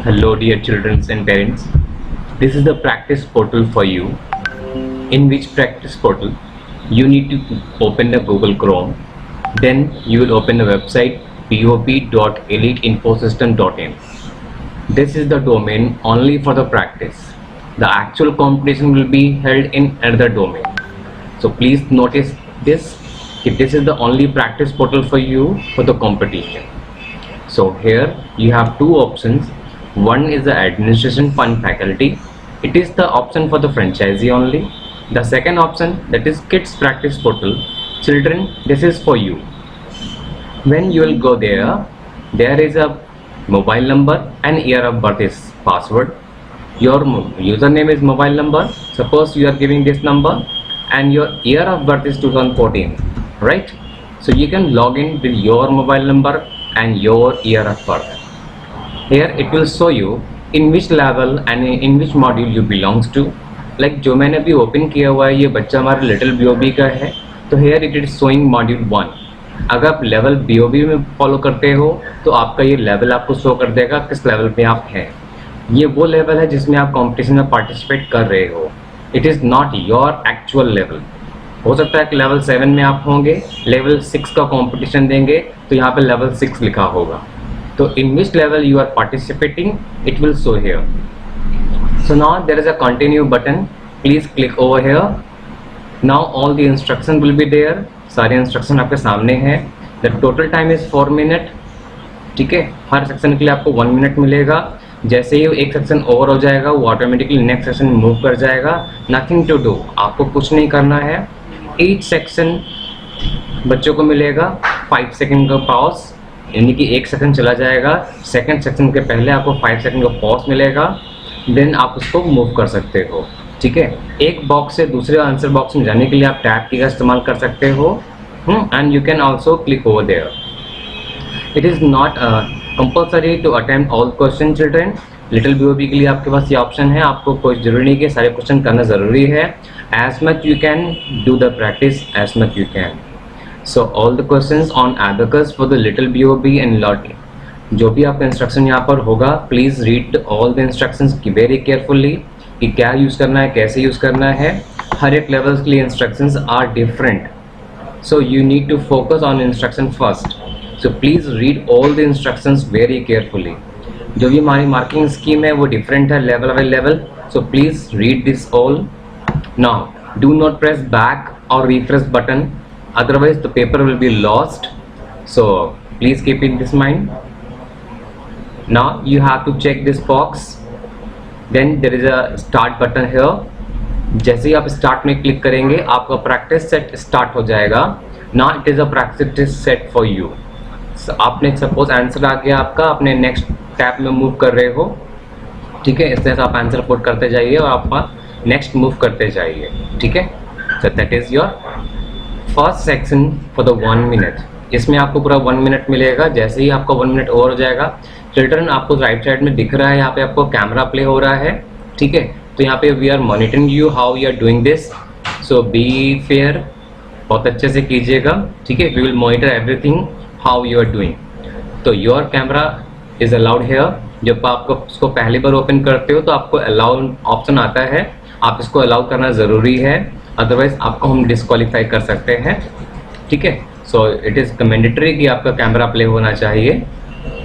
Hello dear children and parents. This is the practice portal for you. In which practice portal you need to open the Google Chrome. Then you will open the website pop.eliteinfosystem.in. This is the domain only for the practice. The actual competition will be held in another domain. So please notice this. This is the only practice portal for you for the competition. So here you have two options. One is the administration fund faculty. It is the option for the franchisee only. The second option, that is kids practice portal. Children, this is for you. When you will go there is a mobile number and year of birth is password. Your username is mobile number. Suppose you are giving this number and your year of birth is 2014, right? So you can log in with your mobile number and your year of birth. Here it will show you in which level and in which module you belongs to. Like जो मैंने अभी open किया हुआ है ये बच्चा हमारा little BOB का है, तो here it is showing module 1. अगर आप लेवल BOB में फॉलो करते हो तो आपका ये लेवल आपको शो कर देगा किस लेवल पे आप हैं. ये वो लेवल है जिसमें आप कंपटीशन में पार्टिसिपेट कर रहे हो. It is not your actual level. हो सकता है कि लेवल 7 में आप होंगे, लेवल 6 का कंपटीशन देंगे तो यहाँ पे लेवल 6 लिखा होगा. तो in which level you are participating, it will show here. So now there is a continue button. Please click over here. Now all the instruction will be there. सारे instruction आपके सामने हैं. The total time is 4 minute. ठीक है, हर section के लिए आपको 1 minute मिलेगा. जैसे ही एक सेक्शन ओवर हो जाएगा वो ऑटोमेटिकली नेक्स्ट सेक्शन मूव कर जाएगा. नथिंग टू डू, आपको कुछ नहीं करना है. ईच सेक्शन बच्चों को मिलेगा 5 सेकेंड का पॉज, यानी कि एक सेकंड चला जाएगा. सेकंड सेक्शन के पहले आपको 5 सेकंड का पॉज मिलेगा. देन आप उसको मूव कर सकते हो. ठीक है, एक बॉक्स से दूसरे आंसर बॉक्स में जाने के लिए आप टैब की का इस्तेमाल कर सकते हो. And you can also click over there. It is not compulsory to attempt all question children. Little BOB के लिए आपके पास ये ऑप्शन है. आपको कोई जरूरी नहीं कि सारे क्वेश्चन करना ज़रूरी है. As much you can do the practice as much you can. So all the questions on abacus for the little BOB and lot. जो भी आपका इंस्ट्रक्शन यहाँ पर होगा, please read all the instructions very carefully कि क्या use करना है, कैसे यूज़ करना है. हर एक लेवल्स के लिए instructions are different. So you need to focus on instruction first. So please read all the instructions very carefully. जो भी हमारी मार्किंग स्कीम है वो डिफरेंट है level by level. So please read this all. Now do not press back और refresh button, otherwise the paper will be lost. So please keep in this mind. Now you have to check this box. Then there is a start button here. जैसे ही आप start में click करेंगे आपका practice set start हो जाएगा. Now it is a practice set for you. So, आपने suppose answer आ गया आपका, अपने नेक्स्ट टैब में मूव कर रहे हो. ठीक है, इस तरह से आप आंसर पुट करते जाइए और आप नेक्स्ट मूव करते जाइए. ठीक है, so that is your first section for the 1 minute. इसमें आपको पूरा 1 मिनट मिलेगा. जैसे ही आपका 1 मिनट ओवर हो जाएगा, चिल्ड्रन आपको राइट साइड में दिख रहा है, यहाँ पे आपको कैमरा प्ले हो रहा है. ठीक है, तो यहाँ पे we are monitoring you how you are doing this. So be fair, बहुत अच्छे से कीजिएगा. ठीक है, we will monitor everything how you are doing. तो your camera is allowed here. जब आप उसको पहली बार ओपन करते हो तो आपको अलाउ ऑप्शन आता है. आप इसको अलाउ करना ज़रूरी है, अदरवाइज आपको हम डिस्क्वालीफाई कर सकते हैं. ठीक है, सो इट इज़ मैंडेटरी कि आपका कैमरा प्ले होना चाहिए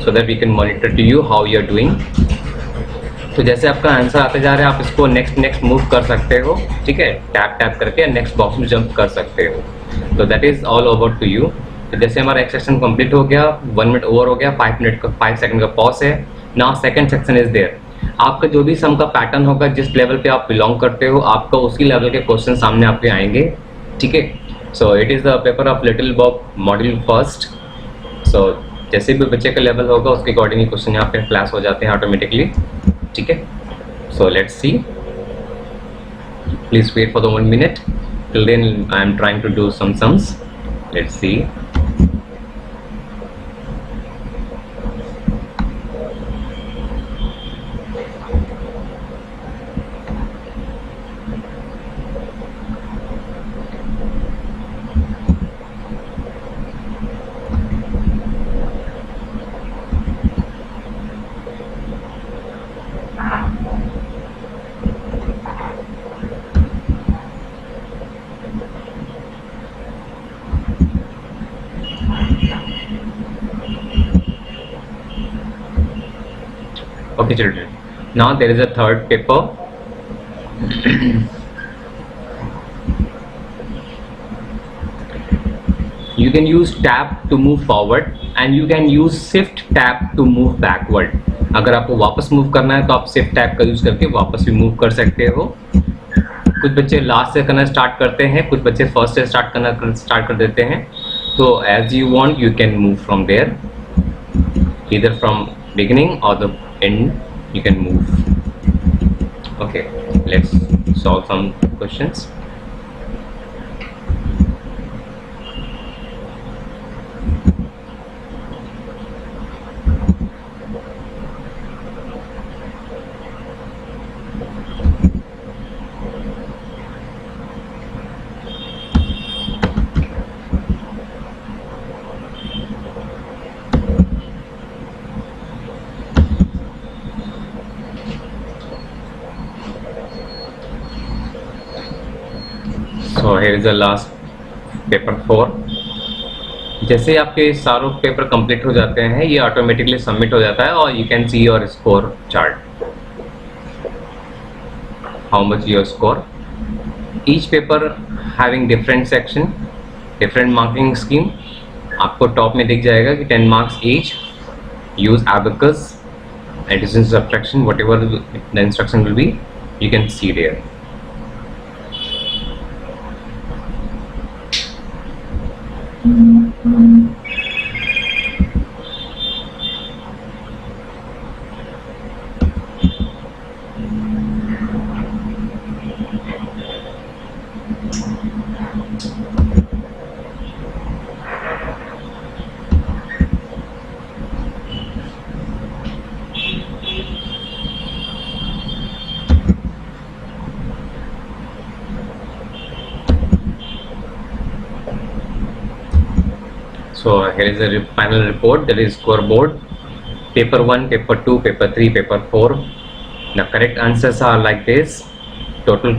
so that we can monitor to you how you are doing. तो जैसे आपका आंसर आते जा रहे हैं आप इसको नेक्स्ट मूव कर सकते हो. ठीक है, टैप करके नेक्स्ट बॉक्स में जंप कर सकते हो. तो that is all over to you. तो जैसे हमारा एक सेक्शन कंप्लीट हो गया, 1 मिनट ओवर हो गया, 5 सेकंड का पॉज है. Now second section is there. आपका जो भी सम का पैटर्न होगा, जिस लेवल पे आप बिलोंग करते हो, आपका उसी लेवल के क्वेश्चन सामने आपके आएंगे. ठीक है, so it is the paper of little bob module first. So जैसे भी बच्चे का लेवल होगा उसके अकॉर्डिंग क्वेश्चन यहाँ पे फ्लैश हो जाते हैं ऑटोमेटिकली. ठीक है, so let's see. Please wait for the 1 minute. Till then I am trying to do some sums. Let's see. Okay children, now there is a third paper. You can use tab to move forward and you can use shift tab to move backward. अगर आपको वापस move करना है तो आप shift tab का use करके वापस भी मूव कर सकते हो. कुछ बच्चे लास्ट से करना स्टार्ट करते हैं, कुछ बच्चे फर्स्ट से स्टार्ट कर देते हैं. तो as you want you can move from there, either from beginning or the end you can move. Okay, let's solve some questions. So here is the last paper 4. जैसे आपके सारे पेपर कंप्लीट हो जाते हैं ये ऑटोमेटिकली सबमिट हो जाता है और you can see your score chart, how much your score. Each paper having different section, different marking scheme. आपको टॉप में दिख जाएगा कि 10 marks each. Use abacus, addition, subtraction, whatever the instruction will be, you can see there. So here is the final report, that is scoreboard. Paper 1, paper 2, paper 3, paper 4. The correct answers are like this. Total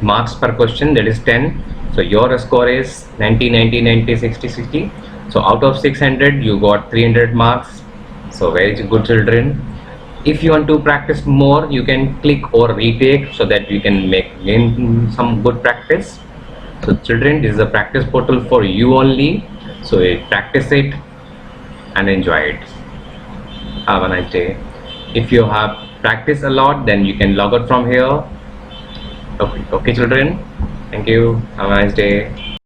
marks per question, that is 10. So your score is 90, 90, 90, 60, 60. So out of 600 you got 300 marks. So very good children. If you want to practice more you can click or retake so that you can gain some good practice. So children, this is a practice portal for you only. So practice it and enjoy it. Have a nice day. If you have practiced a lot, then you can log out from here. Okay children. Thank you. Have a nice day.